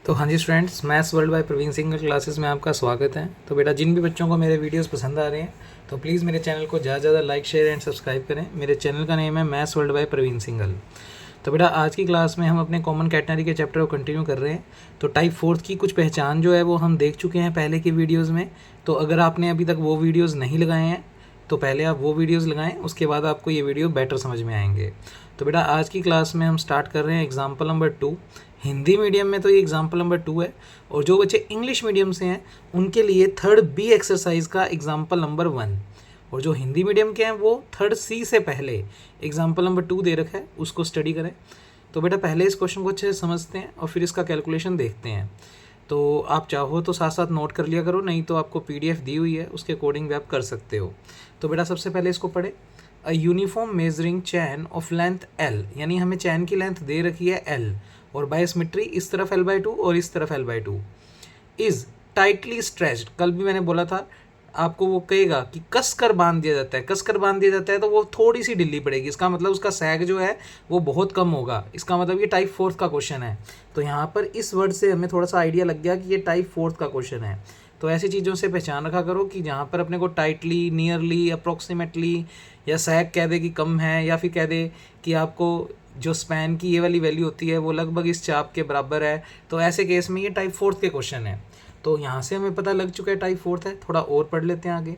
तो हाँ जी students, maths world by Praveen Singh classes में आपका स्वागत है। तो बेटा, जिन भी बच्चों को मेरे वीडियोस पसंद आ रहे हैं तो प्लीज़ मेरे चैनल को ज़्यादा से ज़्यादा लाइक, शेयर एंड सब्सक्राइब करें। मेरे चैनल का नेम है maths world by Praveen Singhal. तो बेटा, आज की क्लास में हम अपने कॉमन कैटेगरी के चैप्टर को कंटिन्यू कर रहे हैं। तो टाइप फोर्थ की कुछ पहचान जो है वो हम देख चुके हैं पहले की वीडियोज़ में। तो अगर आपने अभी तक वो वीडियोज़ नहीं लगाए हैं तो पहले आप वो वीडियोज़ लगाएं, उसके बाद आपको ये वीडियो बेटर समझ में आएंगे। तो बेटा, आज की क्लास में हम स्टार्ट कर रहे हैं एग्जाम्पल नंबर 2। हिंदी मीडियम में तो ये एग्जाम्पल नंबर 2 है, और जो बच्चे इंग्लिश मीडियम से हैं उनके लिए थर्ड बी एक्सरसाइज का एग्जाम्पल नंबर 1, और जो हिंदी मीडियम के हैं वो थर्ड सी से पहले एग्जाम्पल नंबर 2 दे रखा है, उसको स्टडी करें। तो बेटा, पहले इस क्वेश्चन को अच्छे से समझते हैं और फिर इसका कैलकुलेशन देखते हैं। तो आप चाहो तो साथ साथ नोट कर लिया करो, नहीं तो आपको पीडीएफ दी हुई है, उसके अकॉर्डिंग भी आप कर सकते हो। तो बेटा, सबसे पहले इसको पढ़े। A uniform measuring chain of length L, यानी हमें चैन की लेंथ दे रखी है एल, और बाय सिमेट्री इस तरफ L/2 और इस तरफ L/2 इज टाइटली स्ट्रेच्ड। कल भी मैंने बोला था आपको, वो कहेगा कि कस कर बांध दिया जाता है। कस कर बांध दिया जाता है तो वो थोड़ी सी ढीली पड़ेगी, इसका मतलब उसका सैग जो है वो बहुत कम होगा। इसका मतलब ये टाइप फोर्थ का क्वेश्चन है। तो यहाँ पर इस वर्ड से हमें थोड़ा सा आइडिया लग गया कि ये टाइप फोर्थ का क्वेश्चन है। तो ऐसी चीज़ों से पहचान रखा करो कि जहाँ पर अपने को टाइटली, नियरली, अप्रोक्सीमेटली या सैग कह दे कि कम है, या फिर कह दे कि आपको जो स्पैन की ये वाली वैल्यू होती है वो लगभग इस चाप के बराबर है, तो ऐसे केस में ये टाइप फोर्थ के क्वेश्चन है। तो यहाँ से हमें पता लग चुका है टाइप फोर्थ है। थोड़ा और पढ़ लेते हैं आगे।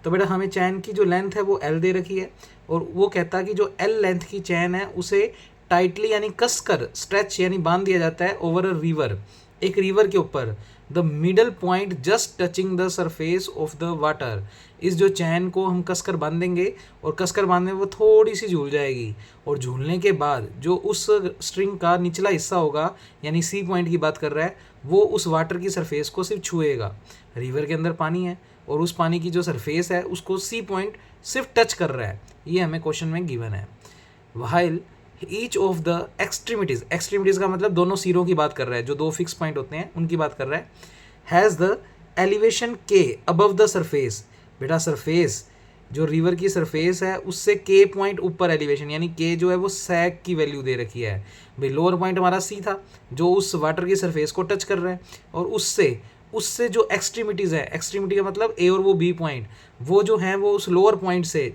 तो बेटा, हमें चैन की जो लेंथ है वो एल दे रखी है, और वो कहता है कि जो एल लेंथ की चैन है उसे टाइटली यानी कसकर, स्ट्रेच यानी बांध दिया जाता है ओवर अ रिवर, एक रिवर के ऊपर। The middle point just touching the surface of the water. इस जो चैन को हम कसकर बांधेंगे, और कसकर बांधने में वो थोड़ी सी झूल जाएगी, और झूलने के बाद जो उस स्ट्रिंग का निचला हिस्सा होगा, यानी सी पॉइंट की बात कर रहा है, वो उस वाटर की सरफेस को सिर्फ छुएगा। रिवर के अंदर पानी है और उस पानी की जो सरफेस है उसको सी पॉइंट सिर्फ टच कर रहा है। ये हमें क्वेश्चन में गिवन है। While each of the extremities, extremities का मतलब दोनों सिरों की बात कर रहा है, जो दो फिक्स पॉइंट होते हैं उनकी बात कर रहा है। हैज़ द एलिवेशन के अबव द सरफेस। बेटा, सरफेस जो रिवर की सरफेस है उससे के पॉइंट ऊपर एलिवेशन, यानी के जो है वो सैक की वैल्यू दे रखी है। भाई, लोअर पॉइंट हमारा सी था जो उस वाटर की सरफेस को टच कर रहा है, और उससे उससे जो एक्सट्रीमिटीज़ है, एक्सट्रीमिटी का मतलब ए और वो बी पॉइंट, वो जो है वो उस लोअर पॉइंट से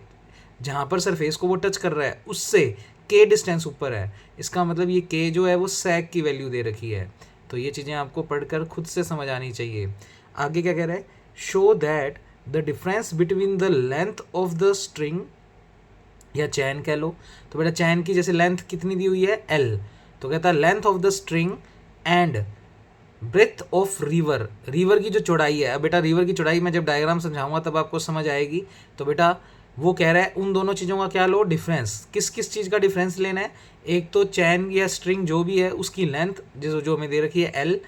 जहाँ पर सरफेस को वो टच कर रहा है उससे के डिस्टेंस ऊपर है। इसका मतलब ये के जो है वो सैक की वैल्यू दे रखी है। तो ये चीज़ें आपको पढ़कर खुद से समझ आनी चाहिए। आगे क्या कह रहा है? Show that the difference between the length of the string, या चैन कह लो। तो बेटा, चैन की जैसे लेंथ कितनी दी हुई है एल, तो कहता है length of the string and breadth of river, river की जो चौड़ाई है। अब बेटा, रिवर की चौड़ाई मैं जब डायग्राम समझाऊंगा तब आपको समझ आएगी। तो बेटा, वो कह रहा है उन दोनों चीज़ों का क्या लो, डिफरेंस। किस किस चीज़ का डिफरेंस लेना है? एक तो चैन या स्ट्रिंग जो भी है उसकी लेंथ जो हमें दे रखी है एल,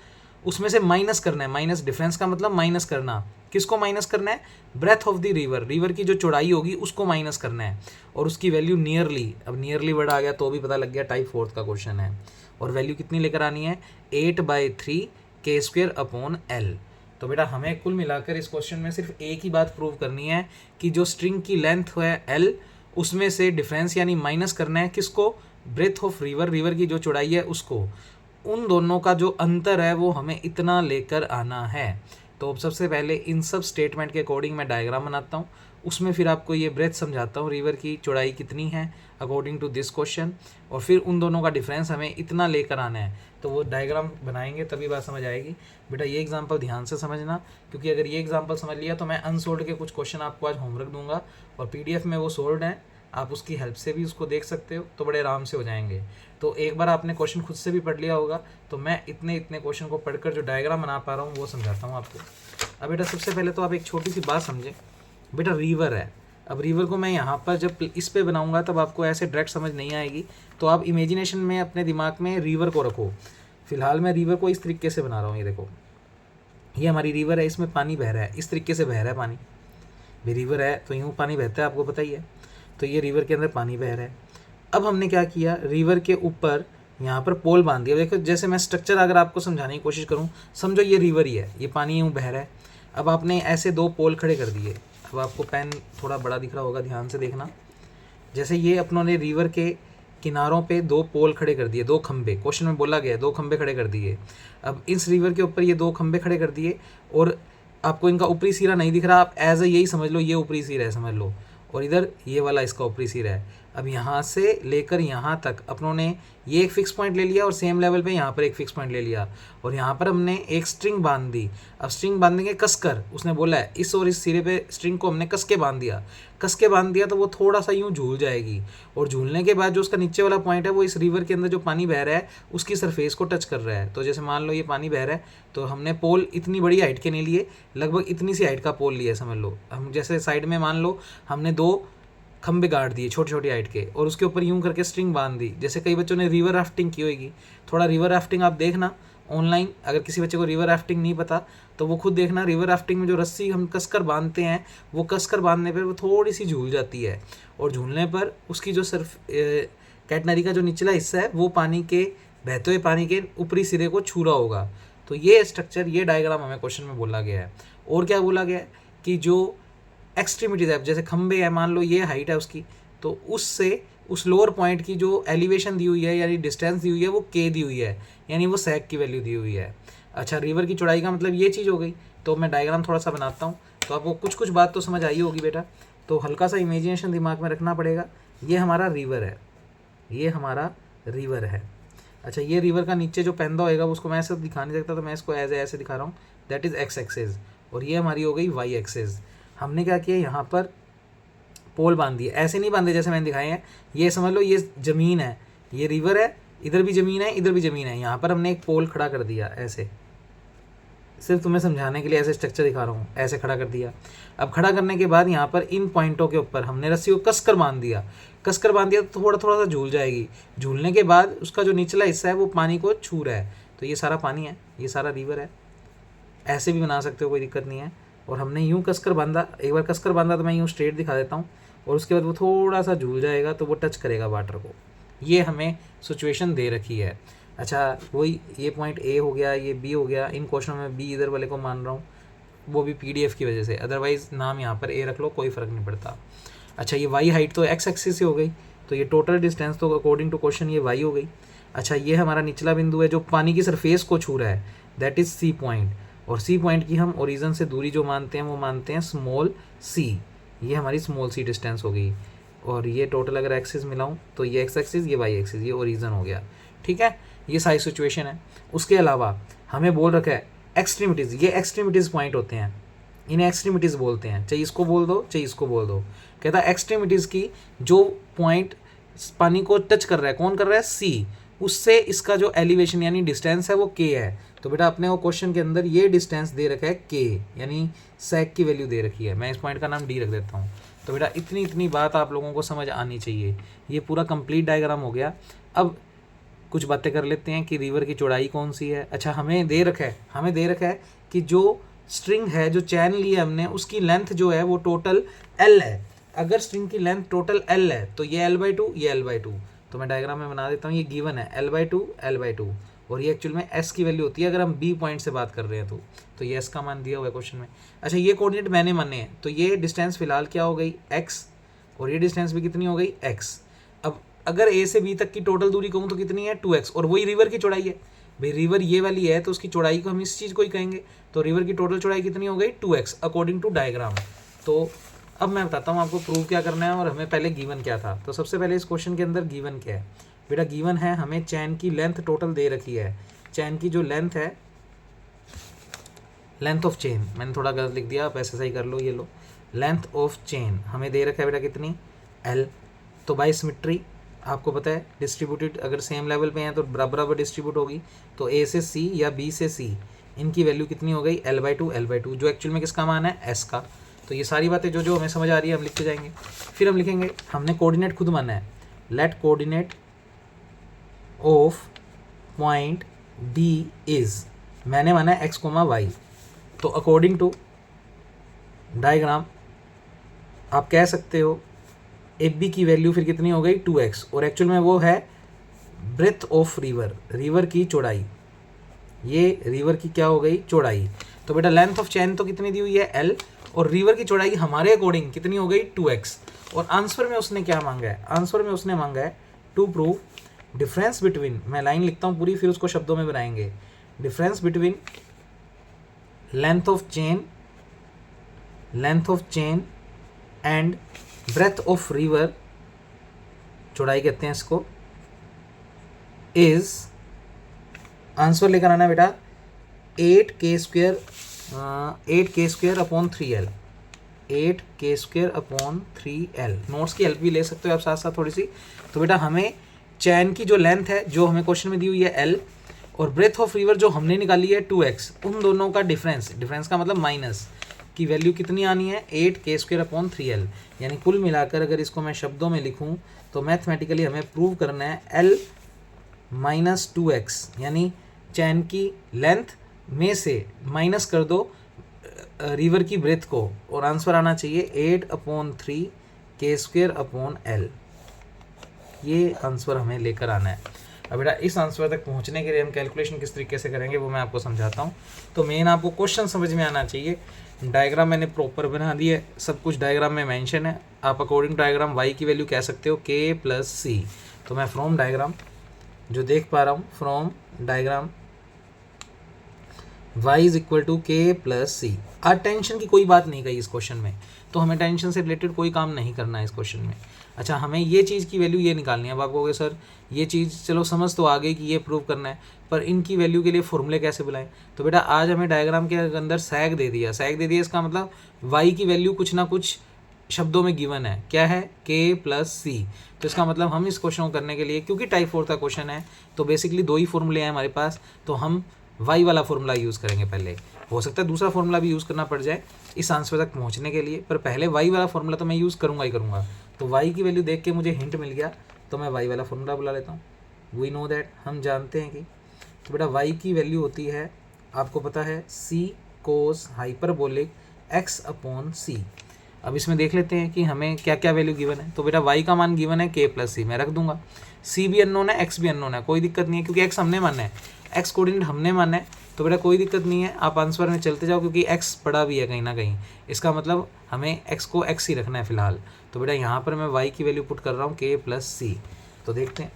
उसमें से माइनस करना है। माइनस, डिफरेंस का मतलब माइनस करना। किसको माइनस करना है? Breadth of the river, river की जो चौड़ाई होगी उसको माइनस करना है, और उसकी वैल्यू नियरली। अब नियरली वर्ड आ गया तो भी पता लग गया टाइप फोर्थ का क्वेश्चन है। और वैल्यू कितनी लेकर आनी है? 8/3 के स्क्वेयर अपॉन एल। तो बेटा, हमें कुल मिलाकर इस क्वेश्चन में सिर्फ एक ही बात प्रूव करनी है कि जो स्ट्रिंग की लेंथ है एल, उसमें से डिफरेंस यानी माइनस करना है किसको? ब्रेथ ऑफ रिवर, रिवर की जो चौड़ाई है उसको। उन दोनों का जो अंतर है वो हमें इतना लेकर आना है। तो अब सबसे पहले इन सब स्टेटमेंट के अकॉर्डिंग मैं डायग्राम बनाता हूँ, उसमें फिर आपको ये ब्रेथ समझाता हूँ, रिवर की चौड़ाई कितनी है अकॉर्डिंग टू दिस क्वेश्चन, और फिर उन दोनों का डिफरेंस हमें इतना लेकर आना है। तो वो डायग्राम बनाएंगे तभी बात समझ आएगी। बेटा, ये एग्जांपल ध्यान से समझना, क्योंकि अगर ये एग्जांपल समझ लिया तो मैं अनसोल्ड के कुछ क्वेश्चन आपको आज होमवर्क दूंगा, और पीडीएफ में वो सोल्ड हैं, आप उसकी हेल्प से भी उसको देख सकते हो, तो बड़े आराम से हो जाएंगे। तो एक बार आपने क्वेश्चन खुद से भी पढ़ लिया होगा, तो मैं इतने इतने क्वेश्चन को पढ़कर जो डायग्राम बना पा रहा हूँ वो समझाता हूँ आपको। अब बेटा, सबसे पहले तो आप एक छोटी सी बात समझें। बेटा, रिवर है। अब रिवर को मैं यहाँ पर जब इस पे बनाऊंगा तब आपको ऐसे डायरेक्ट समझ नहीं आएगी, तो आप इमेजिनेशन में अपने दिमाग में रिवर को रखो। फिलहाल मैं रिवर को इस तरीके से बना रहा हूँ। ये देखो, ये हमारी रिवर है, इसमें पानी बह रहा है, इस तरीके से बह रहा है पानी। भी रिवर है तो यूँ पानी बहता है, आपको पता ही है। तो ये रिवर के अंदर पानी बह रहा है। अब हमने क्या किया, रिवर के ऊपर यहाँ पर पोल बांध दिया। देखो, जैसे मैं स्ट्रक्चर अगर आपको समझाने की कोशिश करूँ, समझो ये रिवर ही है, ये पानी यूँ बह रहा है। अब आपने ऐसे दो पोल खड़े कर दिए। अब आपको पेन थोड़ा बड़ा दिख रहा होगा, ध्यान से देखना। जैसे ये अपनों ने रिवर के किनारों पे 2 पोल खड़े कर दिए, 2 खंबे, क्वेश्चन में बोला गया 2 खंबे खड़े कर दिए। अब इस रिवर के ऊपर ये 2 खंबे खड़े कर दिए और आपको इनका ऊपरी सिरा नहीं दिख रहा, आप एज ए यही समझ लो ये ऊपरी सिरा है समझ लो, और इधर ये वाला इसका ऊपरी सिरा है। अब यहाँ से लेकर यहाँ तक अपनों ने ये एक फिक्स पॉइंट ले लिया और सेम लेवल पे यहाँ पर एक फिक्स पॉइंट ले लिया और यहाँ पर हमने एक स्ट्रिंग बांध दी। अब स्ट्रिंग बांधेंगे कसकर, उसने बोला है इस और इस सिरे पे स्ट्रिंग को हमने कस के बांध दिया। कस के बांध दिया तो वो थोड़ा सा यूँ झूल जाएगी और झूलने के बाद जो उसका नीचे वाला पॉइंट है वो इस रिवर के अंदर जो पानी बह रहा है उसकी सरफेस को टच कर रहा है। तो जैसे मान लो ये पानी बह रहा है तो हमने पोल इतनी बड़ी हाइट के नहीं लिए, लगभग इतनी सी हाइट का पोल लिया समझ लो। हम जैसे साइड में मान लो हमने 2 खंबे गाड़ दिए छोटे छोटे हाइट के और उसके ऊपर यूं करके स्ट्रिंग बांध दी। जैसे कई बच्चों ने रिवर राफ्टिंग की होगी, थोड़ा रिवर राफ्टिंग आप देखना ऑनलाइन, अगर किसी बच्चे को रिवर राफ्टिंग नहीं पता तो वो खुद देखना। रिवर राफ्टिंग में जो रस्सी हम कसकर बांधते हैं वो कसकर बांधने पर वो थोड़ी सी झूल जाती है और झूलने पर उसकी जो कैटनरी का जो निचला हिस्सा है वो पानी के बहते हुए पानी के ऊपरी सिरे को छू रहा होगा। तो ये स्ट्रक्चर, ये डायग्राम हमें क्वेश्चन में बोला गया है। और क्या बोला गया है कि जो एक्सट्रीमिटीज है, जैसे खंबे है मान लो ये हाइट है उसकी, तो उससे उस लोअर पॉइंट की जो एलिवेशन दी हुई है यानी डिस्टेंस दी हुई है वो के दी हुई है, यानी वो सेक की वैल्यू दी हुई है। अच्छा, रिवर की चौड़ाई का मतलब ये चीज़ हो गई। तो मैं डायग्राम थोड़ा सा बनाता हूँ तो आपको कुछ बात तो समझ आई होगी बेटा, तो हल्का सा इमेजिनेशन दिमाग में रखना पड़ेगा। ये हमारा रिवर है, ये हमारा रिवर है। अच्छा, ये रिवर का नीचे जो पैंदा होएगा उसको मैं ऐसे दिखा नहीं सकता तो मैं इसको ऐसे दिखा रहा हूँ, दैट इज़ एक्स एक्सेस, और ये हमारी हो गई वाई एक्सेस। हमने क्या किया, यहाँ पर पोल बांध दिए, ऐसे नहीं बांधे जैसे मैंने दिखाए हैं। ये समझ लो ये ज़मीन है, ये रिवर है, इधर भी ज़मीन है, इधर भी ज़मीन है। यहाँ पर हमने एक पोल खड़ा कर दिया ऐसे, सिर्फ तुम्हें समझाने के लिए ऐसे स्ट्रक्चर दिखा रहा हूँ, ऐसे खड़ा कर दिया। अब खड़ा करने के बाद यहाँ पर इन पॉइंटों के ऊपर हमने रस्सी को कसकर बांध दिया। कसकर बांध दिया तो थोड़ा थोड़ा सा झूल जाएगी। झूलने के बाद उसका जो निचला हिस्सा है वो पानी को छू रहा है, तो ये सारा पानी है, ये सारा रिवर है। ऐसे भी बना सकते हो, कोई दिक्कत नहीं है। और हमने यूँ कसकर बांधा, एक बार कसकर बांधा तो मैं यूँ स्ट्रेट दिखा देता हूँ, और उसके बाद वो थोड़ा सा झूल जाएगा तो वो टच करेगा वाटर को। ये हमें सिचुएशन दे रखी है। अच्छा, वही ये पॉइंट ए हो गया, ये बी हो गया। इन क्वेश्चनों में बी इधर वाले को मान रहा हूँ, वो भी पीडीएफ की वजह से, अदरवाइज़ नाम यहाँ पर ए रख लो, कोई फ़र्क नहीं पड़ता। अच्छा, ये वाई हाइट तो एक्स एक्सिस से हो गई, तो ये टोटल डिस्टेंस तो अकॉर्डिंग टू क्वेश्चन ये वाई हो गई। अच्छा, ये हमारा निचला बिंदु है जो पानी की सरफेस को छू रहा है, दैट इज़ सी पॉइंट। और सी पॉइंट की हम ओरिजिन से दूरी जो मानते हैं वो मानते हैं स्मॉल सी। ये हमारी स्मॉल सी डिस्टेंस हो गई। और ये टोटल अगर एक्सिस मिलाऊं तो ये एक्स एक्सिस, ये वाई एक्सिस, ये ओरिजिन हो गया। ठीक है, ये सारी सिचुएशन है। उसके अलावा हमें बोल रखा है एक्सट्रीमिटीज़, ये एक्सट्रीमिटीज़ पॉइंट होते हैं, इन्हें एक्सट्रीमिटीज़ बोलते हैं। चाहिए इसको बोल दो, चाहिए इसको बोल दो। कहता है एक्सट्रीमिटीज़ की जो पॉइंट पानी को टच कर रहा है, कौन कर रहा है, सी, उससे इसका जो एलिवेशन यानी डिस्टेंस है वो के है। तो बेटा अपने वो क्वेश्चन के अंदर ये डिस्टेंस दे रखा है के, यानी सेक की वैल्यू दे रखी है। मैं इस पॉइंट का नाम डी रख देता हूँ। तो बेटा इतनी बात आप लोगों को समझ आनी चाहिए। ये पूरा कंप्लीट डायग्राम हो गया। अब कुछ बातें कर लेते हैं कि रिवर की चौड़ाई कौन सी है। अच्छा, हमें दे रखा है कि जो स्ट्रिंग है, जो चैन ली है हमने, उसकी लेंथ जो है वो टोटल एल है। अगर स्ट्रिंग की लेंथ टोटल एल है तो ये L/2, ये L/2। तो मैं डायग्राम में बना देता हूँ, ये गिवन है L/2, L/2, और ये एक्चुअल में S की वैल्यू होती है अगर हम B पॉइंट से बात कर रहे हैं तो ये S का मान दिया हुआ है क्वेश्चन में। अच्छा, ये कोऑर्डिनेट मैंने माने हैं, तो ये डिस्टेंस फिलहाल क्या हो गई, x, और ये डिस्टेंस भी कितनी हो गई, x। अब अगर A से B तक की टोटल दूरी कहूँ तो कितनी है, 2x, और वही रिवर की चौड़ाई है। भाई रिवर ये वाली है तो उसकी चौड़ाई को हम इस चीज़ को ही कहेंगे। तो रिवर की टोटल चौड़ाई कितनी हो गई, 2x अकॉर्डिंग टू डायग्राम। तो अब मैं बताता हूँ आपको प्रूव क्या करना है और हमें पहले गिवन क्या था। तो सबसे पहले इस क्वेश्चन के अंदर गिवन क्या है बेटा, गिवन है हमें चैन की लेंथ टोटल दे रखी है। चैन की जो लेंथ है, लेंथ ऑफ चेन, मैंने थोड़ा गलत लिख दिया, आप ऐसे सही कर लो, ये लो, लेंथ ऑफ चेन हमें दे रखा है बेटा कितनी, L। तो बाय सिमेट्री आपको पता है डिस्ट्रीब्यूटेड, अगर सेम लेवल पे हैं तो बराबर डिस्ट्रीब्यूट होगी। तो A से C या B से C, इनकी वैल्यू कितनी हो गई, L/2, L/2, जो एक्चुअल में किसका मान है, S का। तो ये सारी बातें जो हमें समझ आ रही है हम लिखते जाएंगे। फिर हम लिखेंगे, हमने कोऑर्डिनेट खुद माना है, let coordinate of point D is, मैंने माना है x, y। तो अकॉर्डिंग टू डायग्राम आप कह सकते हो AB की वैल्यू फिर कितनी हो गई, 2x, और एक्चुअल में वो है ब्रेथ ऑफ रिवर, रिवर की चौड़ाई। ये रिवर की क्या हो गई, चौड़ाई। तो बेटा लेंथ ऑफ चैन तो कितनी दी हुई है, L, और रिवर की चौड़ाई हमारे अकॉर्डिंग कितनी हो गई, 2x। और आंसर में उसने क्या मांगा है, आंसर में उसने मांगा है टू प्रूव डिफरेंस बिटवीन, मैं लाइन लिखता हूँ पूरी फिर उसको शब्दों में बनाएंगे, difference between length of chain and breadth of river, चौड़ाई कहते हैं इसको, इज, आंसर लेकर आना बेटा 8k² upon 3l, 8k² upon 3l। Notes की हेल्प भी ले सकते हो आप साथ साथ थोड़ी सी। तो बेटा हमें चैन की जो लेंथ है जो हमें क्वेश्चन में दी हुई है l, और ब्रेथ ऑफ रिवर जो हमने निकाली है 2x, उन दोनों का डिफरेंस का मतलब माइनस की वैल्यू कितनी आनी है 8k² अपॉन 3l। यानी कुल मिलाकर अगर इसको मैं शब्दों में लिखूं तो मैथमेटिकली हमें प्रूव करना है l माइनस 2x, यानी चैन की लेंथ में से माइनस कर दो रिवर की ब्रेथ को, और आंसर आना चाहिए 8/3k² अपॉन l। ये आंसर हमें लेकर आना है। अब बेटा इस आंसर तक पहुंचने के लिए हम कैलकुलेशन किस तरीके से करेंगे वो मैं आपको समझाता हूँ। तो मेन आपको क्वेश्चन समझ में आना चाहिए। डायग्राम मैंने प्रॉपर बना दी है, सब कुछ डायग्राम में मेंशन है। आप अकॉर्डिंग टू डायग्राम y की वैल्यू कह सकते हो k+c। तो मैं फ्रॉम डायग्राम जो देख पा रहा हूँ, from diagram y is equal to k+c। आज टेंशन की कोई बात नहीं कही इस क्वेश्चन में, तो हमें टेंशन से रिलेटेड कोई काम नहीं करना है इस क्वेश्चन में। अच्छा, हमें ये चीज़ की वैल्यू ये निकालनी है। अब आप कहोगे सर ये चीज़ चलो समझ तो आ गई कि ये प्रूव करना है, पर इनकी वैल्यू के लिए फॉर्मूले कैसे बुलाएं। तो बेटा आज हमें डायग्राम के अंदर सैग दे दिया, इसका मतलब y की वैल्यू कुछ ना कुछ शब्दों में गिवन है। क्या है? k+c। तो इसका मतलब हम इस क्वेश्चन को करने के लिए, क्योंकि टाइप 4 का क्वेश्चन है तो बेसिकली दो ही फॉर्मूले हैं हमारे पास, तो हम y वाला फॉर्मूला यूज़ करेंगे पहले। हो सकता है दूसरा फॉर्मूला भी यूज़ करना पड़ जाए इस आंसर तक पहुंचने के लिए, पर पहले y वाला फॉर्मूला तो मैं यूज़ करूँगा ही करूँगा। तो y की वैल्यू देख के मुझे हिंट मिल गया तो मैं y वाला फॉर्मूला बुला लेता हूँ। वी नो दैट, हम जानते हैं कि, तो बेटा y की वैल्यू होती है, आपको पता है, c cos hyperbolic x upon c। अब इसमें देख लेते हैं कि हमें क्या क्या वैल्यू गिवन है। तो बेटा y का मान गिवन है k+c, मैं रख दूंगा। c भी अननोन है, x भी अननोन है, कोई दिक्कत नहीं है क्योंकि x हमने माना है, x कोऑर्डिनेट हमने माना है। तो बेटा कोई दिक्कत नहीं है, आप आंसर में चलते जाओ क्योंकि x पड़ा भी है कहीं ना कहीं, इसका मतलब हमें x को x ही रखना है फिलहाल। तो बेटा यहाँ पर मैं y की वैल्यू पुट कर रहा हूँ k+c। तो देखते हैं,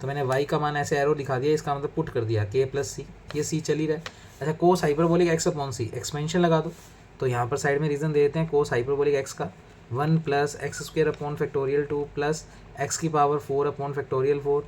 तो मैंने y का मान ऐसे एरो दिखा दिया, इसका मतलब पुट कर दिया k+c, ये c चल ही रहा है। अच्छा, cos hyperbolic x upon c, expansion लगा दो। तो यहाँ पर साइड में रीज़न दे देते हैं, कोस हाइपरबोलिक x का 1 + x² upon factorial 2 + x⁴ upon factorial 4।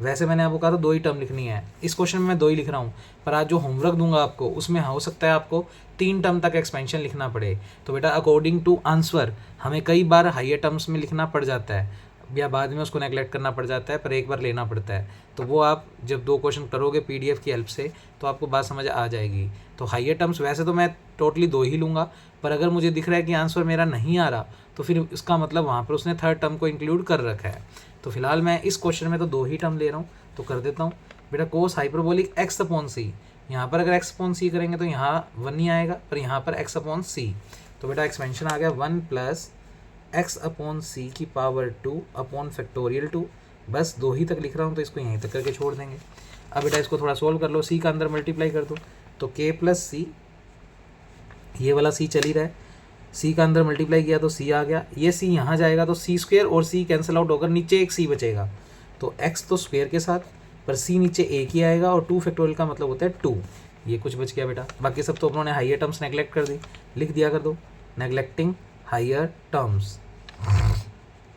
वैसे मैंने आपको कहा था दो ही टर्म लिखनी है, इस क्वेश्चन में मैं दो ही लिख रहा हूँ, पर आज जो होमवर्क दूंगा आपको उसमें हो सकता है आपको 3 टर्म तक एक्सपेंशन लिखना पड़े। तो बेटा अकॉर्डिंग टू आंसर हमें कई बार हाइयर टर्म्स में लिखना पड़ जाता है या बाद में उसको नेगलेक्ट करना पड़ जाता है, पर एक बार लेना पड़ता है। तो वो आप जब 2 क्वेश्चन करोगे PDF की हेल्प से तो आपको बात समझ आ जाएगी। तो हाइयर टर्म्स वैसे तो मैं टोटली 2 ही लूँगा, पर अगर मुझे दिख रहा है कि आंसर मेरा नहीं आ रहा तो फिर इसका मतलब वहाँ पर उसने 3rd टर्म को इंक्लूड कर रखा है। तो फिलहाल मैं इस क्वेश्चन में तो 2 ही टर्म ले रहा हूँ, तो कर देता हूँ। बेटा कोस हाइपरबोलिक x अपॉन c, यहाँ पर अगर x अपॉन c करेंगे तो यहाँ 1 ही आएगा, पर यहाँ पर x अपॉन c। तो बेटा एक्सपेंशन आ गया 1 + x upon c⁴ upon factorial 2। बस 2 ही तक लिख रहा हूँ तो इसको यहीं तक करके छोड़ देंगे। अब बेटा इसको थोड़ा सोल्व कर लो, c का अंदर मल्टीप्लाई कर दो तो k+c, ये वाला c चल ही रहा है, c का अंदर मल्टीप्लाई किया तो c आ गया, ये c यहाँ जाएगा तो c² और c कैंसिल आउट होकर नीचे एक c बचेगा। तो x तो स्क्वायर के साथ, पर c नीचे एक ही आएगा, और 2 फैक्टोरियल का मतलब होता है 2। ये कुछ बच गया बेटा, बाकी सब तो अपनों ने हाइयर टर्म्स नेगलेक्ट कर दी, लिख दिया कर दो, नेगलेक्टिंग हाइयर टर्म्स।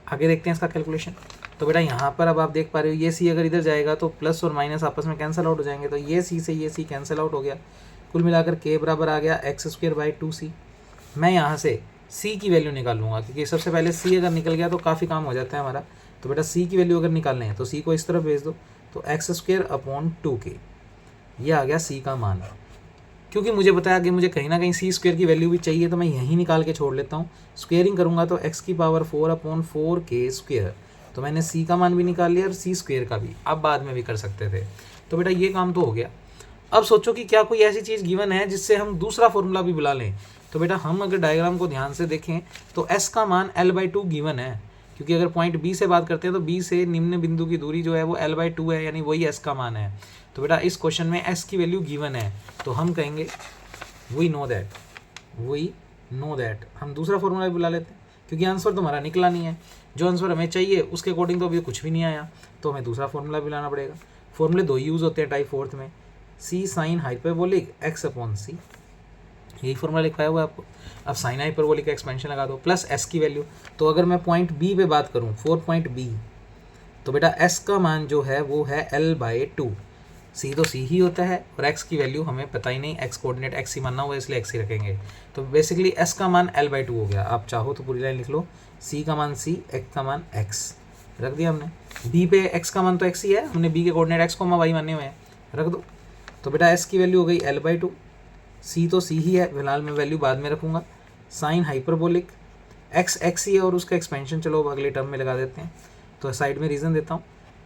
आगे देखते हैं इसका कैलकुलेशन। तो बेटा यहाँ पर अब आप देख पा रहे हो ये c अगर इधर जाएगा तो प्लस और माइनस आपस में कैंसिल आउट हो जाएंगे, तो ये c से ये c कैंसिल आउट हो गया। कुल मिलाकर k बराबर आ गया x²/2c। मैं यहाँ से c की वैल्यू निकाल लूँगा क्योंकि सबसे पहले c अगर निकल गया तो काफ़ी काम हो जाता है हमारा। तो बेटा c की वैल्यू अगर निकालने हैं तो c को इस तरफ भेज दो, तो x² अपॉन 2k, ये आ गया c का मान। क्योंकि मुझे बताया कि मुझे कहीं ना कहीं c² की वैल्यू भी चाहिए, तो मैं यहीं निकाल के छोड़ लेता हूँ। स्क्वेयरिंग करूँगा तो x⁴ अपॉन 4k²। तो मैंने c का मान भी निकाल लिया और c² का भी, आप बाद में भी कर सकते थे। तो बेटा ये काम तो हो गया। अब सोचो कि क्या कोई ऐसी चीज़ गिवन है जिससे हम दूसरा फॉर्मूला भी बुला लें। तो बेटा हम अगर डायग्राम को ध्यान से देखें तो s का मान l/2 गिवन है, क्योंकि अगर पॉइंट B से बात करते हैं तो B से निम्न बिंदु की दूरी जो है वो l/2 है, यानी वही s का मान है। तो बेटा इस क्वेश्चन में s की वैल्यू गिवन है, तो हम कहेंगे वी नो दैट, हम दूसरा फॉर्मूला भी बुला लेते हैं। क्योंकि आंसर तो हमारा निकला नहीं है। जो आंसर हमें चाहिए उसके अकॉर्डिंग तो अभी कुछ भी नहीं आया, तो हमें दूसरा फॉर्मूला भी लाना पड़ेगा। फॉर्मूले दो यूज़ होते हैं टाइप फोर्थ में, सी साइन हाइपरबोलिक एक्स अपॉन सी, यही फॉर्मूला लिखवाया हुआ है आपको। अब साइन हाइपरबोलिक का एक्सपेंशन लगा दो प्लस एस की वैल्यू। तो अगर मैं पॉइंट बी पे बात करूँ, 4 पॉइंट बी, तो बेटा एस का मान जो है वो है L/2। सी तो सी ही होता है और एक्स की वैल्यू हमें पता ही नहीं, एक्स कोऑर्डिनेट एक्स ही मानना हुआ इसलिए एक्स ही रखेंगे। तो बेसिकली एस का मान L/2 हो गया। आप चाहो तो पूरी लाइन लिख लो, सी का मान सी, एक्स का मान एक्स रख दिया हमने। बी पे एक्स का मान तो एक्स ही है, हमने बी के कोऑर्डिनेट एक्स को वाई माने हुए हैं, रख दो। तो बेटा एस की वैल्यू हो गई L/2, सी तो सी ही है, फिलहाल मैं वैल्यू बाद में रखूँगा। साइन हाइपरबोलिक एक्स एक्स ही है और उसका एक्सपेंशन चलो अगले टर्म में लगा देते हैं। तो साइड में रीज़न देता हूँ,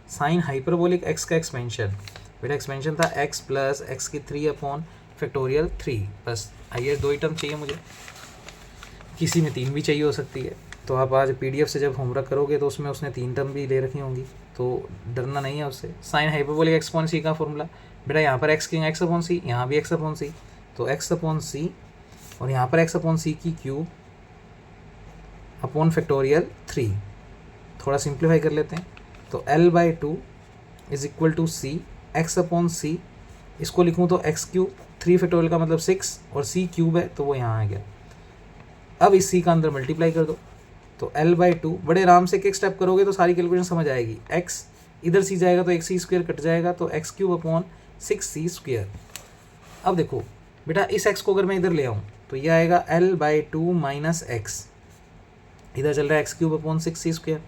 साइन हाइपरबोलिक एक्स का एक्सपेंशन, बेटा एक्सपेंशन था एक्स प्लस एक्स की 3 अपॉन फैक्टोरियल 3, बस आइए 2 ही टर्म चाहिए मुझे, किसी में 3 भी चाहिए हो सकती है। तो आप आज पीडीएफ से जब होमवर्क करोगे तो उसमें उसने 3 टर्म भी ले रखी होंगी, तो डरना नहीं है उससे। साइन हाइपरबोलिक एक्स अपॉन सी का फॉर्मूला, बेटा यहाँ पर एक्स की एक्स अपॉन सी, यहाँ भी एक्स अपॉन सी, तो एक्स अपॉन सी और यहाँ पर एक्स अपॉन सी की क्यूब अपॉन फैक्टोरियल 3। थोड़ा सिंप्लीफाई कर लेते हैं, तो L/2 is equal to C X upon C, इसको लिखूँ तो एक्स क्यूब, 3 फैक्टोरियल का मतलब 6 और सी क्यूब है तो वो यहाँ आ गया। अब इस सी का अंदर मल्टीप्लाई कर दो, तो L/2, बड़े आराम से एक स्टेप करोगे तो सारी कैलकुलेशन समझ आएगी। एक्स इधर सी जाएगा तो एक सी स्क्वायर कट जाएगा, तो x cube upon 6c square. अब देखो बेटा इस एक्स को अगर मैं इधर ले आऊँ तो ये आएगा L/2 माइनस एक्स, इधर चल रहा है x cube upon 6c square.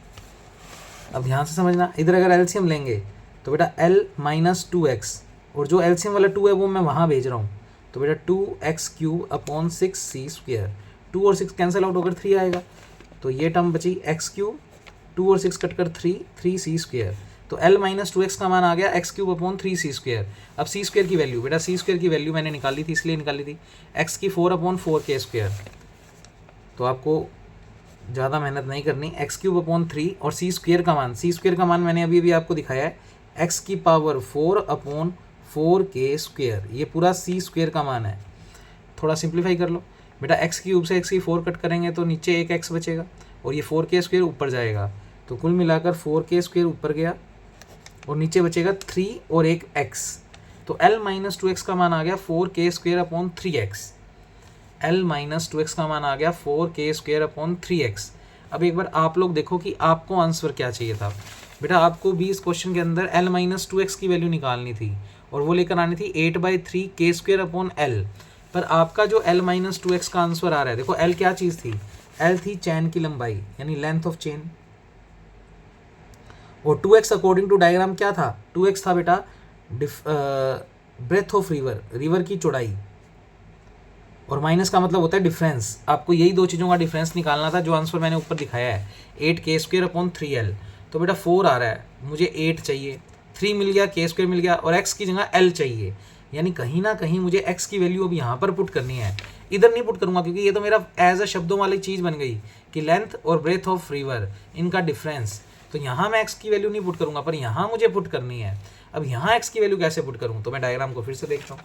अब ध्यान से समझना, इधर अगर एलसीएम लेंगे तो बेटा L माइनस 2x, और जो एलसीएम वाला 2 है वो मैं वहाँ भेज रहा हूँ, तो बेटा 2x cube upon 6c square. 2 और 6 कैंसिल आउट होकर 3 आएगा, तो ये टर्म बची x क्यूब, 2 और 6 कट कर 3c स्क्वायर। तो L माइनस 2x का मान आ गया x cube upon 3c square. अब c स्क्वायर की वैल्यू, बेटा c स्क्वायर की वैल्यू मैंने निकाली थी इसलिए निकाली थी, x की 4 अपॉन 4k स्क्वायर। तो आपको ज़्यादा मेहनत नहीं करनी, एक्स क्यूब अपॉन 3 और सी स्क्वायर का मान मैंने अभी आपको दिखाया है, एक्स की पावर 4 अपॉन 4k स्क्वायर, ये पूरा सी स्क्वायर का मान है। थोड़ा सिंप्लीफाई कर लो बेटा, एक्स क्यूब से एक्स की 4 कट करेंगे तो नीचे एक एक्स बचेगा और ये 4k स्क्वायर ऊपर जाएगा, तो कुल मिलाकर 4k स्क्वायर ऊपर गया और नीचे बचेगा 3 और एक x। तो L माइनस 2x का मान आ गया 4k square upon 3x। L minus 2x का मान आ गया 4k स्क्वायर अपॉन 3x। अब एक बार आप लोग देखो कि आपको आंसर क्या चाहिए था। बेटा आपको भी इस क्वेश्चन के अंदर L माइनस 2x की वैल्यू निकालनी थी और वो लेकर आनी थी 8/3 k स्क्वायर अपॉन L। पर आपका जो L माइनस 2x का आंसर आ रहा है, देखो L क्या चीज़ थी, L थी चैन की लंबाई यानी लेंथ ऑफ चेन, और 2x अकॉर्डिंग टू डायग्राम क्या था, 2x था बेटा ब्रेथ ऑफ रिवर की चौड़ाई, और माइनस का मतलब होता है डिफरेंस। आपको यही दो चीज़ों का डिफरेंस निकालना था, जो आंसर मैंने ऊपर दिखाया है 8k स्क्वायर अपॉन 3l। तो बेटा 4 आ रहा है, मुझे 8 चाहिए, 3 मिल गया, k स्क्वायर मिल गया और x की जगह l चाहिए, यानी कहीं ना कहीं मुझे x की वैल्यू अब यहाँ पर पुट करनी है, इधर नहीं पुट करूँगा क्योंकि ये तो मेरा एज अ शब्दों वाली चीज़ बन गई कि लेंथ और ब्रेथ ऑफ रिवर इनका डिफरेंस। तो यहाँ मैं x की वैल्यू नहीं पुट करूँगा, पर यहाँ मुझे पुट करनी है। अब यहाँ x की वैल्यू कैसे पुट करूँ, तो मैं डायग्राम को फिर से देखता हूँ।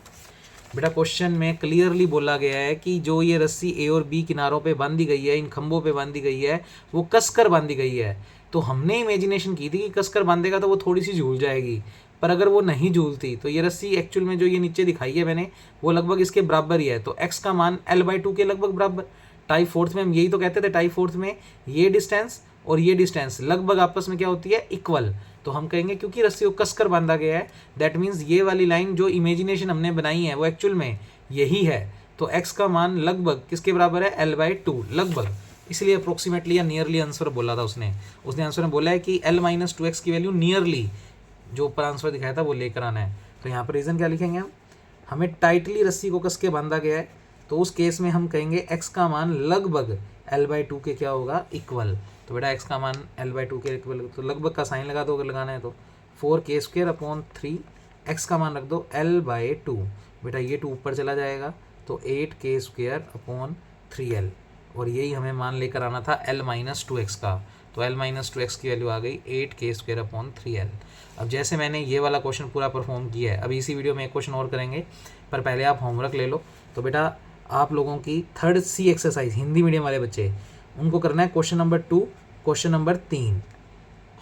बेटा क्वेश्चन में क्लियरली बोला गया है कि जो ये रस्सी ए और बी किनारों पे बांधी गई है, इन खंभों पे बांधी गई है, वो कसकर बांधी गई है। तो हमने इमेजिनेशन की थी कि कसकर बांधेगा तो वो थोड़ी सी झूल जाएगी, पर अगर वो नहीं झूलती तो ये रस्सी एक्चुअल में जो ये नीचे दिखाई है मैंने, वो लगभग इसके बराबर ही है। तो x का मान L/2 के लगभग बराबर। टाइप फोर्थ में हम यही तो कहते थे, टाइप फोर्थ में ये डिस्टेंस और ये डिस्टेंस लगभग आपस में क्या होती है, इक्वल। तो हम कहेंगे क्योंकि रस्सी को कसकर बांधा गया है, दैट मीन्स ये वाली लाइन जो इमेजिनेशन हमने बनाई है वो एक्चुअल में यही है। तो x का मान लगभग किसके बराबर है, L/2 लगभग, इसलिए अप्रोक्सीमेटली या नियरली आंसर बोला था उसने आंसर में बोला है कि L माइनस 2x की वैल्यू नियरली जो ऊपर आंसर दिखाया था वो लेकर आना है। तो यहाँ पर रीज़न क्या लिखेंगे हम, हमें टाइटली रस्सी को कस के बांधा गया है, तो उस केस में हम कहेंगे x का मान लगभग L/2 के क्या होगा, इक्वल। तो बेटा x का मान L/2 के इक्वल, तो लगभग का साइन लगा दो अगर लगाना है तो, 4k स्क्वायर अपॉन 3, x का मान रख दो L/2, बेटा ये 2 ऊपर चला जाएगा तो 8k स्क्वायर अपॉन 3l, और यही हमें मान लेकर आना था L माइनस 2x का। तो L माइनस 2x की वैल्यू आ गई 8k स्क्वायर अपॉन 3l। अब जैसे मैंने ये वाला क्वेश्चन पूरा परफॉर्म किया है, अभी इसी वीडियो में एक क्वेश्चन और करेंगे, पर पहले आप होमवर्क ले लो। तो बेटा आप लोगों की 3rd C exercise, Hindi medium वाले बच्चे, उनको करना है question number 2, question number 3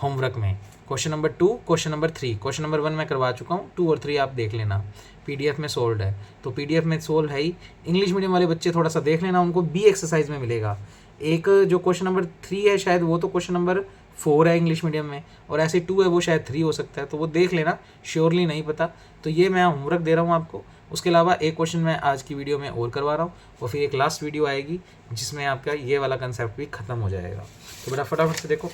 homework में, question number 2, question number 3। Question number 1 मैं करवा चुका हूँ, 2 और 3 आप देख लेना, पीडीएफ में सोल्ड है। तो पीडीएफ में सोल्व है ही, इंग्लिश मीडियम वाले बच्चे थोड़ा सा देख लेना, उनको बी एक्सरसाइज में मिलेगा। एक जो क्वेश्चन नंबर 3 है शायद वो तो क्वेश्चन नंबर 4 है इंग्लिश मीडियम में, और ऐसे 2 है वो शायद 3 हो सकता है, तो वो देख लेना, श्योरली नहीं पता। तो ये मैं होमवर्क दे रहा हूँ आपको। उसके अलावा एक क्वेश्चन मैं आज की वीडियो में और करवा रहा हूँ, और फिर एक लास्ट वीडियो आएगी जिसमें आपका ये वाला कंसेप्ट भी खत्म हो जाएगा। तो बेटा फटाफट से देखो।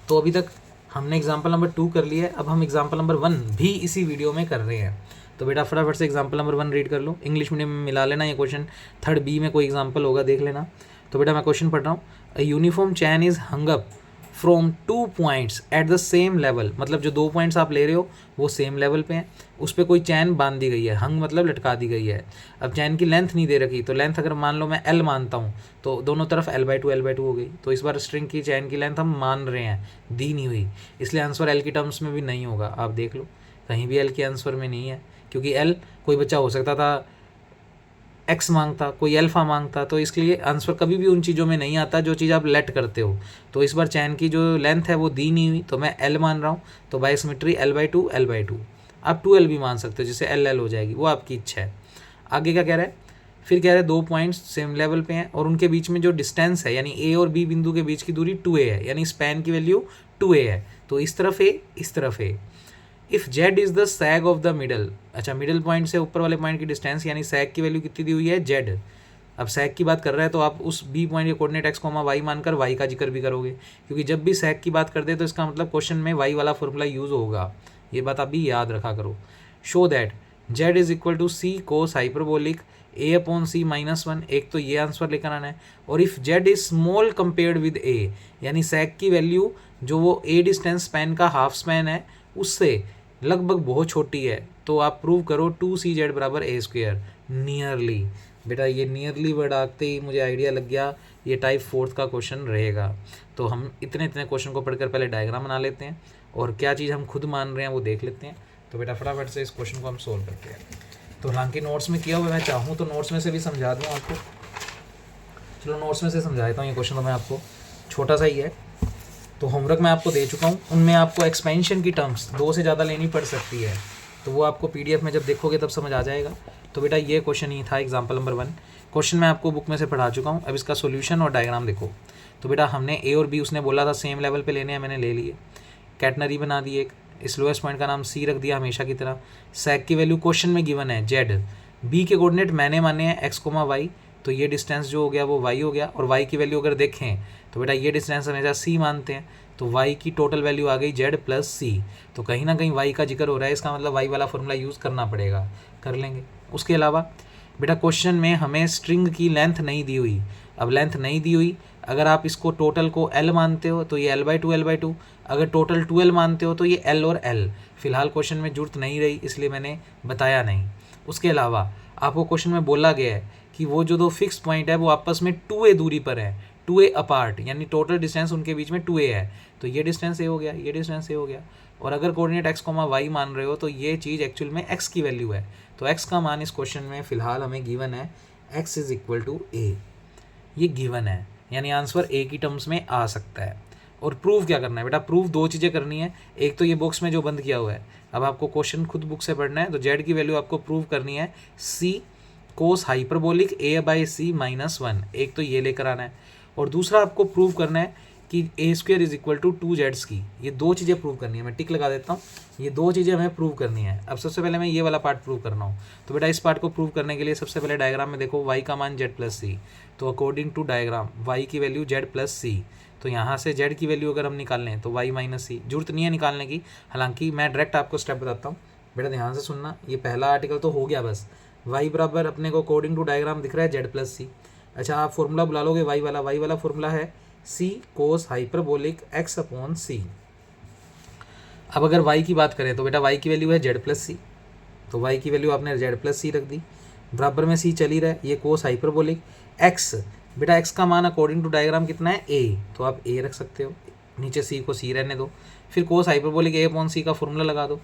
तो अभी तक हमने एग्जाम्पल नंबर 2 कर लिया है, अब हम एग्जाम्पल नंबर 1 भी इसी वीडियो में कर रहे हैं। तो बेटा फटाफट से एग्जाम्पल नंबर 1 रीड कर लो, इंग्लिश मीडियम में मिला लेना, ये क्वेश्चन थर्ड बी में कोई एग्जाम्पल होगा देख लेना। तो बेटा मैं क्वेश्चन पढ़ रहा हूँ, a uniform chain is hung up from 2 points at the same level, मतलब जो 2 पॉइंट्स आप ले रहे हो वो सेम लेवल पे हैं, उस पर कोई चैन बांध दी गई है, हंग मतलब लटका दी गई है। अब चैन की लेंथ नहीं दे रखी, तो लेंथ अगर मान लो मैं L मानता हूँ तो दोनों तरफ L/2 हो गई। तो इस बार स्ट्रिंग की चैन की लेंथ हम मान रहे हैं, दी नहीं हुई, इसलिए आंसर L की टर्म्स में भी नहीं होगा। आप देख लो कहीं भी L के आंसर में नहीं है, क्योंकि L कोई बच्चा हो सकता था एक्स मांगता, कोई अल्फा मांगता, तो इसलिए आंसर कभी भी उन चीज़ों में नहीं आता जो चीज़ आप लेट करते हो। तो इस बार चैन की जो लेंथ है वो दी नहीं हुई, तो मैं L मान रहा हूँ, तो बाय सिमेट्री L/2 आप 2L भी मान सकते हो, जिससे LL हो जाएगी, वो आपकी इच्छा है। आगे क्या कह रहा है, फिर कह रहा है 2 पॉइंट्स सेम लेवल पे हैं और उनके बीच में जो डिस्टेंस है यानी A और B बिंदु के बीच की दूरी 2A है, यानी स्पैन की वैल्यू 2A है। तो इस तरफ A, इस तरफ A। If Z is the sag of the middle, अच्छा मिडल पॉइंट से ऊपर वाले पॉइंट की डिस्टेंस यानी सैग की वैल्यू कितनी दी हुई है Z। अब सैग की बात कर रहा है तो आप उस बी पॉइंट के कोऑर्डिनेट x, y मानकर y का जिक्र भी करोगे, क्योंकि जब भी सैग की बात करते हैं तो इसका मतलब क्वेश्चन में y वाला फॉर्मूला यूज़ होगा, ये बात आप भी याद रखा करो। Show that Z is equal to C cos hyperbolic A/C-1, एक तो ये आंसर लेकर आना है। और if Z is small compared with A, यानी सैग की वैल्यू जो वो A डिस्टेंस स्पैन का हाफ स्पैन है उससे लगभग बहुत छोटी है, तो आप प्रूव करो 2CZ बराबर A²। नियरली, बेटा ये नियरली वर्ड आते ही मुझे आइडिया लग गया ये टाइप 4 का क्वेश्चन रहेगा। तो हम इतने क्वेश्चन को पढ़कर पहले डायग्राम बना लेते हैं और क्या चीज़ हम खुद मान रहे हैं वो देख लेते हैं। तो बेटा फटाफट से इस क्वेश्चन को हम सोल्व करते हैं। तो हालांकि नोट्स में किया हुआ, मैं चाहूँ तो नोट्स में से भी समझा दूँ आपको। चलो नोट्स में से समझा देता हूँ, ये क्वेश्चन तो मैं आपको छोटा सा ही है, तो होमवर्क मैं आपको दे चुका हूँ। उनमें आपको एक्सपेंशन की टर्म्स 2 से ज़्यादा लेनी पड़ सकती है, तो वो आपको पीडीएफ में जब देखोगे तब समझ आ जाएगा। तो बेटा ये क्वेश्चन ही था एग्जाम्पल नंबर 1। क्वेश्चन मैं आपको बुक में से पढ़ा चुका हूँ, अब इसका सोल्यूशन और डायग्राम देखो। तो बेटा हमने ए और बी उसने बोला था सेम लेवल पे लेने हैं, मैंने ले लिए। कैटनरी बना दी एक, इस लोएस्ट पॉइंट का नाम सी रख दिया हमेशा की तरह। सैग की वैल्यू क्वेश्चन में गिवन है Z, बी के कोऑर्डिनेट मैंने माने हैं x, y, तो ये डिस्टेंस जो हो गया वो y हो गया। और y की वैल्यू अगर देखें तो बेटा ये डिस्टेंस हमेशा c मानते हैं, तो y की टोटल वैल्यू आ गई Z प्लस c। तो कहीं ना कहीं y का जिक्र हो रहा है, इसका मतलब y वाला फॉर्मूला यूज़ करना पड़ेगा, कर लेंगे। उसके अलावा बेटा क्वेश्चन में हमें स्ट्रिंग की लेंथ नहीं दी हुई। अब लेंथ नहीं दी हुई, अगर आप इसको टोटल को L मानते हो तो ये L/2, अगर टोटल 2L मानते हो तो ये L और L। फिलहाल क्वेश्चन में जरूरत नहीं रही इसलिए मैंने बताया नहीं। उसके अलावा आपको क्वेश्चन में बोला गया है कि वो जो 2 फिक्स पॉइंट है वो आपस में 2A दूरी पर है, 2A अपार्ट, यानी टोटल डिस्टेंस उनके बीच में 2A है। तो ये डिस्टेंस A हो गया, ये डिस्टेंस A हो गया। और अगर कोऑर्डिनेट x, y मान रहे हो तो ये चीज़ एक्चुअल में x की वैल्यू है। तो x का मान इस क्वेश्चन में फ़िलहाल हमें गिवन है x is equal to A, ये गिवन है, यानी आंसर A की टर्म्स में आ सकता है। और प्रूव क्या करना है बेटा, प्रूव 2 चीज़ें करनी है। एक तो ये बॉक्स में जो बंद किया हुआ है, अब आपको क्वेश्चन खुद बुक से पढ़ना है। तो Z की वैल्यू आपको प्रूव करनी है C कोस हाइपरबोलिक A/C-1, एक तो ये लेकर आना है। और दूसरा आपको प्रूव करना है कि A² is equal to 2Z की। ये 2 चीज़ें प्रूव करनी है, मैं टिक लगा देता हूँ, ये 2 चीज़ें हमें प्रूव करनी है। अब सबसे पहले मैं ये वाला पार्ट प्रूव करना हूँ। तो बेटा इस पार्ट को प्रूव करने के लिए सबसे पहले डायग्राम में देखो y का मान Z प्लस C। तो अकॉर्डिंग टू डायग्राम y की वैल्यू Z प्लस C, तो यहाँ से Z की वैल्यू अगर हम निकालें तो y माइनस C। जरूरत नहीं है निकालने की, हालांकि मैं डायरेक्ट आपको स्टेप बताता हूँ, बेटा ध्यान से सुनना। ये पहला आर्टिकल तो हो गया बस, y बराबर अपने को अकॉर्डिंग टू डायग्राम दिख रहा है Z प्लस C। अच्छा आप फॉर्मूला बुला लोगे y वाला फॉर्मूला है C कोस हाइपरबोलिक x/C। अब अगर y की बात करें तो बेटा y की वैल्यू है Z प्लस C, तो y की वैल्यू आपने Z प्लस C रख दी, बराबर में C चल ही रहा है, ये कोस हाइपरबोलिक x। बेटा x का मान अकॉर्डिंग टू डायग्राम कितना है A, तो आप A रख सकते हो, नीचे C को C रहने दो। फिर कोस हाइपरबोलिक A/C का फॉर्मूला लगा दो,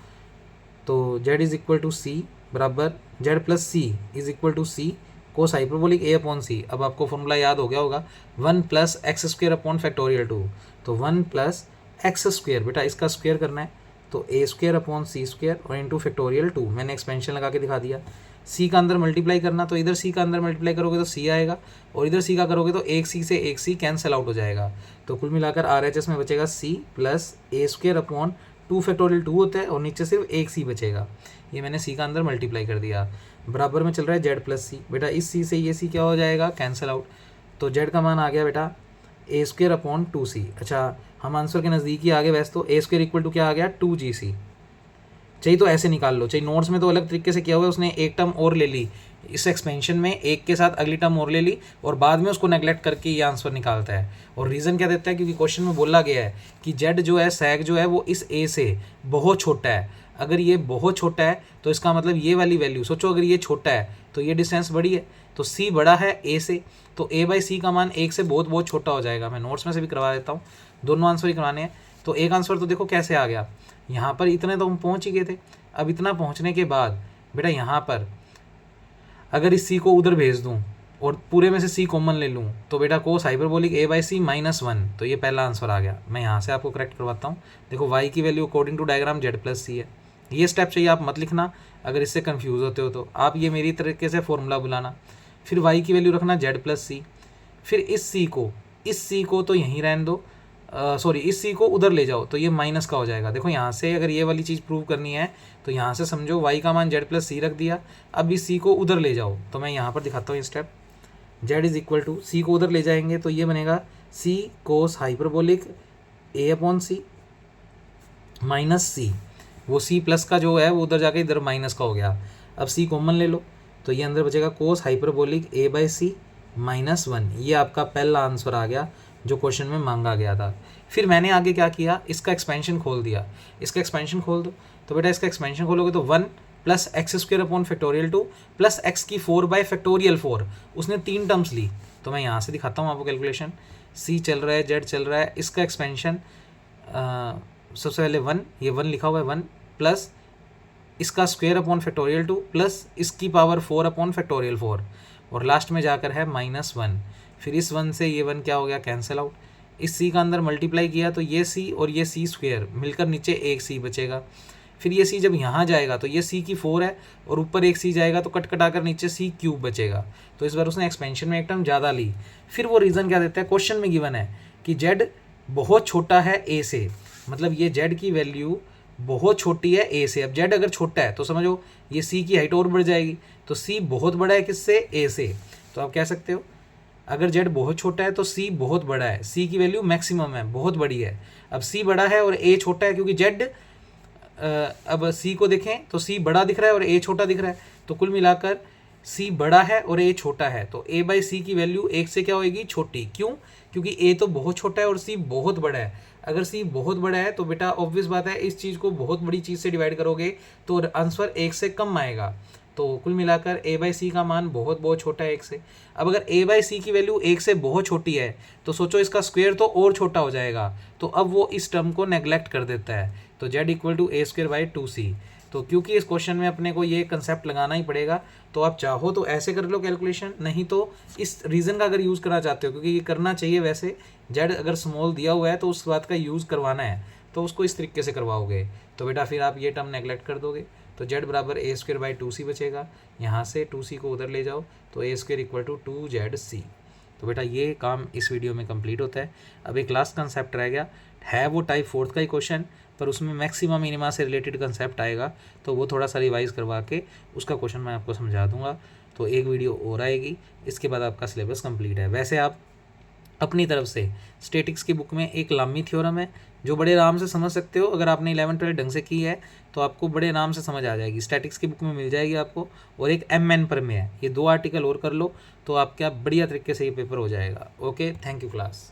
तो Z is equal to C बराबर Z plus C is equal to C cos hyperbolic A upon C, अब आपको फॉर्मूला याद हो गया होगा 1 plus X square upon factorial 2, तो 1 प्लस एक्स स्क्वेयर, बेटा इसका स्क्वेयर करना है तो ए स्क्वेयर अपॉन सी स्क्वेयर और इंटू फैक्टोरियल 2, मैंने एक्सपेंशन लगा के दिखा दिया। सी का अंदर मल्टीप्लाई करना, तो इधर सी का अंदर मल्टीप्लाई करोगे तो सी आएगा और इधर सी का करोगे तो एक सी से एक सी कैंसिल आउट हो जाएगा, तो कुल मिलाकर RHS में बचेगा सी प्लस ए स्क्वेयर अपॉन 2 फैक्टोरियल 2 होता है और नीचे सिर्फ एक सी बचेगा। ये मैंने सी का अंदर मल्टीप्लाई कर दिया। बराबर में चल रहा है जेड प्लस सी, बेटा इस सी से ये सी क्या हो जाएगा, कैंसिल आउट, तो जेड का मान आ गया बेटा ए स्क्वेयर अपॉन 2c। अच्छा हम आंसर के नज़दीक ही आ गए वैसे, तो ए स्क्वेयर इक्वल टू क्या आ गया 2gc। चाहिए तो ऐसे निकाल लो, चाहिए नोट्स में तो अलग तरीके से किया हुआ है, उसने एक टर्म और ले ली इस एक्सपेंशन में, एक के साथ अगली टर्म और ले ली और बाद में उसको नेगलेक्ट करके ये आंसर निकालता है। और रीज़न क्या देता है, क्योंकि क्वेश्चन में बोला गया है कि जेड जो है सैग जो है वो इस ए से बहुत छोटा है। अगर ये बहुत छोटा है तो इसका मतलब ये वाली वैल्यू सोचो, अगर ये छोटा है तो ये डिस्टेंस बड़ी है, तो सी बड़ा है ए से, तो ए बाई सी का मान एक से बहुत बहुत छोटा हो जाएगा। मैं नोट्स में से भी करवा देता हूँ, दोनों आंसर ही करवाने हैं। तो एक आंसर तो देखो कैसे आ गया, यहाँ पर इतने तो हम पहुँच ही गए थे। अब इतना पहुँचने के बाद बेटा यहाँ पर अगर इस सी को उधर भेज दूँ और पूरे में से सी कॉमन ले लूँ तो बेटा कोस हाइपरबोलिक ए बाई सी -1, तो ये पहला आंसर आ गया। मैं यहाँ से आपको करेक्ट करवाता हूँ। देखो वाई की value according to diagram Z plus C है। ये स्टेप चाहिए आप मत लिखना, अगर इससे कंफ्यूज होते हो तो आप ये मेरी तरीके से फॉर्मूला बुलाना। फिर वाई की वैल्यू रखना जेड प्लस सी, फिर इस सी को तो यहीं रहने दो, सॉरी इस सी को उधर ले जाओ तो ये माइनस का हो जाएगा। देखो यहाँ से अगर ये वाली चीज़ प्रूव करनी है तो यहाँ से समझो वाई का मान जेड प्लस सी रख दिया, अब इस सी को उधर ले जाओ, तो मैं यहाँ पर दिखाता हूँ ये step. Z is equal to C को उधर ले जाएंगे तो ये बनेगा C cos hyperbolic A upon C minus C, वो सी प्लस का जो है वो उधर जाके इधर माइनस का हो गया। अब सी कॉमन ले लो तो ये अंदर बचेगा कोस हाइपरबोलिक ए बाई सी -1। ये आपका पहला आंसर आ गया जो क्वेश्चन में मांगा गया था। फिर मैंने आगे क्या किया, इसका एक्सपेंशन खोल दिया। इसका एक्सपेंशन खोल दो तो बेटा इसका एक्सपेंशन खोलोगे तो 1 plus X square upon factorial 2 plus x की 4 बाई फैक्टोरियल 4, उसने 3 टर्म्स ली। तो मैं यहाँ से दिखाता हूँ आपको कैलकुलेशन। सी चल रहा है, जेड चल रहा है, इसका एक्सपेंशन सबसे पहले 1, ये 1 लिखा हुआ है 1 प्लस इसका स्क्वेयर अपॉन फैक्टोरियल 2 प्लस इसकी पावर 4 अपॉन फैक्टोरियल 4 और लास्ट में जाकर है -1। फिर इस 1 से ये 1 क्या हो गया, कैंसिल आउट। इस सी का अंदर मल्टीप्लाई किया तो ये सी और ये सी स्क्वेयर मिलकर नीचे एक सी बचेगा। फिर ये सी जब यहाँ जाएगा तो ये सी की 4 है और ऊपर एक सी जाएगा तो कट कटाकर नीचे सी क्यूब बचेगा। तो इस बार उसने एक्सपेंशन में एक टर्म ज़्यादा ली। फिर वो रीज़न क्या देता है, क्वेश्चन में गिवन है कि जेड बहुत छोटा है ए से, मतलब ये जेड की वैल्यू बहुत छोटी है ए से। अब जेड अगर छोटा है तो समझो ये सी की हाइट और बढ़ जाएगी, तो सी बहुत बड़ा है किससे, ए से। तो आप कह सकते हो अगर जेड बहुत छोटा है तो सी बहुत बड़ा है, सी की वैल्यू मैक्सिमम है, बहुत बड़ी है। अब सी बड़ा है और ए छोटा है क्योंकि जेड, अब सी को देखें तो सी बड़ा दिख रहा है और ए छोटा दिख रहा है, तो कुल मिलाकर सी बड़ा है और ए छोटा है, तो ए बाई सी की वैल्यू एक से क्या होगी, छोटी। क्यों, क्योंकि ए तो बहुत छोटा है और सी बहुत बड़ा है। अगर सी बहुत बड़ा है तो बेटा ऑब्वियस बात है इस चीज़ को बहुत बड़ी चीज़ से डिवाइड करोगे तो आंसर एक से कम आएगा। तो कुल मिलाकर ए बाई सी का मान बहुत बहुत छोटा है एक से। अब अगर ए बाई सी की वैल्यू एक से बहुत छोटी है तो सोचो इसका स्क्वायर तो और छोटा हो जाएगा, तो अब वो इस टर्म को नेग्लेक्ट कर देता है। तो Z equal to A square by 2c। तो क्योंकि इस क्वेश्चन में अपने को ये कंसेप्ट लगाना ही पड़ेगा, तो आप चाहो तो ऐसे कर लो कैलकुलेशन, नहीं तो इस रीज़न का अगर यूज़ करना चाहते हो, क्योंकि ये करना चाहिए वैसे, जेड अगर स्मॉल दिया हुआ है तो उस बात का यूज़ करवाना है तो उसको इस तरीके से करवाओगे, तो बेटा फिर आप ये टर्म नेग्लेक्ट कर दोगे। तो जेड बराबर ए स्क्वायर बाई 2c बचेगा। यहाँ से 2c को उधर ले जाओ तो ए स्क्वायर इक्वल टू 2zc। तो बेटा ये काम इस वीडियो में कंप्लीट होता है। अब एक लास्ट कंसेप्ट रह गया है, वो टाइप 4 का ही क्वेश्चन, पर उसमें मैक्सिमा मिनिमा से रिलेटेड कंसेप्ट आएगा, तो वो थोड़ा सा रिवाइज़ करवा के उसका क्वेश्चन मैं आपको समझा दूंगा। तो एक वीडियो और आएगी, इसके बाद आपका सिलेबस कंप्लीट है। वैसे आप अपनी तरफ से स्टैटिक्स की बुक में एक लामी थ्योरम है जो बड़े आराम से समझ सकते हो। अगर आपने 11-12 ढंग से की है तो आपको बड़े आराम से समझ आ जाएगी। स्टैटिक्स की बुक में मिल जाएगी आपको, और एक MN पर में है, ये 2 आर्टिकल और कर लो तो आपका बढ़िया तरीके से ये पेपर हो जाएगा। Okay, thank you class.